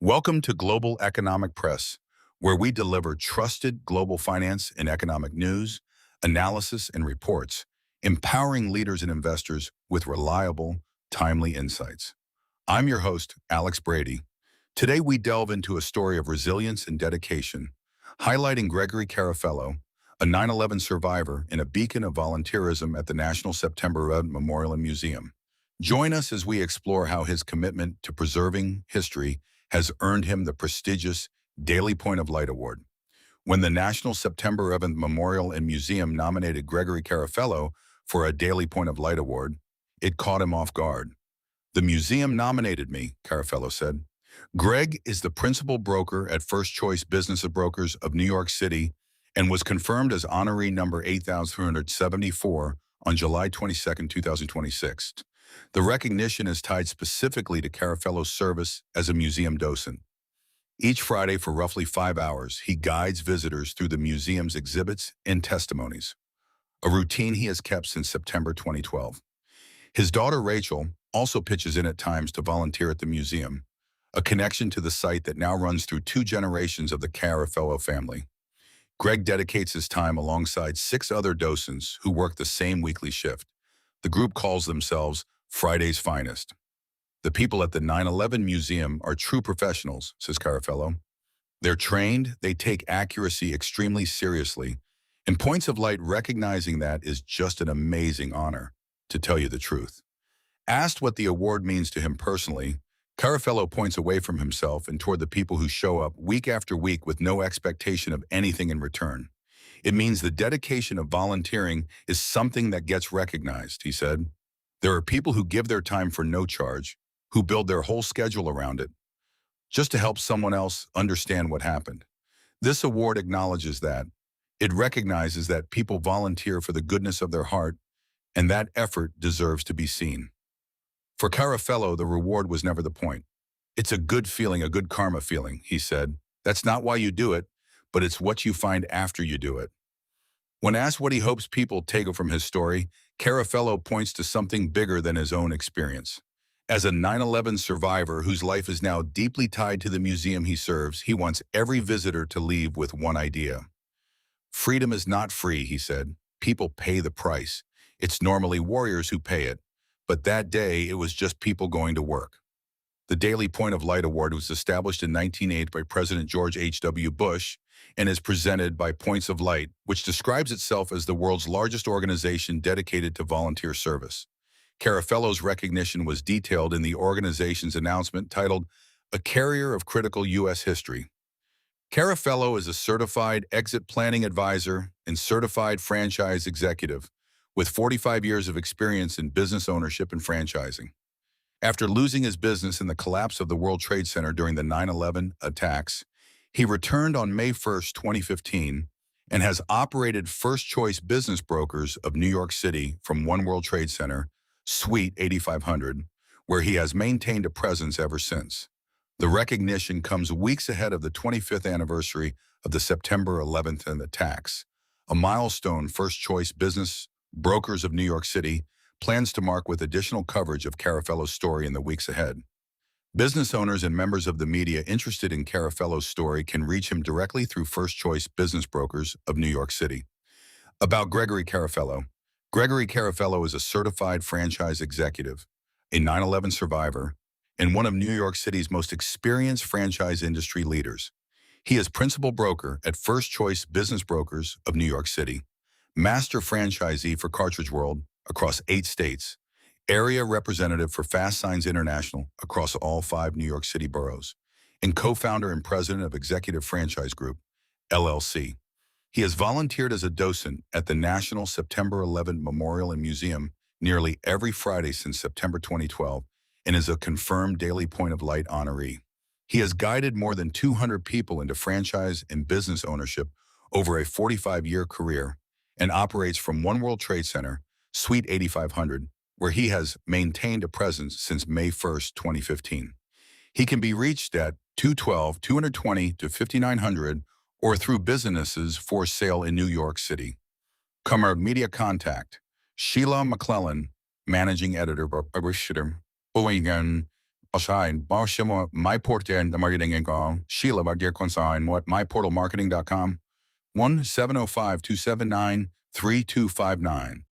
Welcome to Global Economic Press, where we deliver trusted global finance and economic news, analysis, and reports, empowering leaders and investors with reliable, timely insights. I'm your host, Alex Brady. Today, we delve into a story of resilience and dedication, highlighting Gregory Carafello, a 9/11 survivor and a beacon of volunteerism at the National September 11 Memorial and Museum. Join us as we explore how his commitment to preserving history has earned him the prestigious Daily Point of Light Award. When the National September 11 Memorial and Museum nominated Gregory Carafello for a Daily Point of Light Award, it caught him off guard. "The museum nominated me," Carafello said. "Greg is the principal broker at First Choice Business Brokers of New York City and was confirmed as honoree number 8,374 on July 22, 2026. The recognition is tied specifically to Carafello's service as a museum docent. Each Friday for roughly 5 hours, he guides visitors through the museum's exhibits and testimonies, a routine he has kept since September 2012. His daughter Rachel also pitches in at times to volunteer at the museum, a connection to the site that now runs through 2 generations of the Carafello family. Greg dedicates his time alongside 6 other docents who work the same weekly shift. The group calls themselves Friday's Finest. "The people at the 9/11 Museum are true professionals," says Carafello. "They're trained, they take accuracy extremely seriously, and Points of Light recognizing that is just an amazing honor, to tell you the truth." Asked what the award means to him personally, Carafello points away from himself and toward the people who show up week after week with no expectation of anything in return. "It means the dedication of volunteering is something that gets recognized," he said. "There are people who give their time for no charge, who build their whole schedule around it, just to help someone else understand what happened. This award acknowledges that. It recognizes that people volunteer for the goodness of their heart, and that effort deserves to be seen." For Carafello, the reward was never the point. "It's a good feeling, a good karma feeling," he said. "That's not why you do it, but it's what you find after you do it." When asked what he hopes people take from his story, Carafello points to something bigger than his own experience. As a 9/11 survivor whose life is now deeply tied to the museum he serves, he wants every visitor to leave with one idea. "Freedom is not free," he said. "People pay the price. It's normally warriors who pay it, but that day it was just people going to work." The Daily Point of Light Award was established in 1980 by President George H.W. Bush and is presented by Points of Light, which describes itself as the world's largest organization dedicated to volunteer service. Carafello's recognition was detailed in the organization's announcement titled "A Carrier of Critical U.S. History." Carafello is a certified exit planning advisor and certified franchise executive with 45 years of experience in business ownership and franchising. After losing his business in the collapse of the World Trade Center during the 9/11 attacks, he returned on May 1, 2015, and has operated First Choice Business Brokers of New York City from One World Trade Center, Suite 8500, where he has maintained a presence ever since. The recognition comes weeks ahead of the 25th anniversary of the September 11th attacks, a milestone First Choice Business Brokers of New York City plans to mark with additional coverage of Carafello's story in the weeks ahead. Business owners and members of the media interested in Carafello's story can reach him directly through First Choice Business Brokers of New York City. About Gregory Carafello. Gregory Carafello is a certified franchise executive, a 9/11 survivor, and one of New York City's most experienced franchise industry leaders. He is principal broker at First Choice Business Brokers of New York City, master franchisee for Cartridge World across 8 states, area representative for Fast Signs International across all 5 New York City boroughs, and co-founder and president of Executive Franchise Group, LLC. He has volunteered as a docent at the National September 11 Memorial and Museum nearly every Friday since September 2012 and is a confirmed Daily Point of Light honoree. He has guided more than 200 people into franchise and business ownership over a 45-year career and operates from One World Trade Center, Suite 8500, where he has maintained a presence since May 1, 2015. He can be reached at 212-220-5900 or through businesses for sale in New York City. Comer Media Contact, Sheila McClellan, Managing Editor, Aside, bawas mo my portal the marketing ko, Sheila Bagdir Konsign, what myportalmarketing.com, 1-705-279-3259.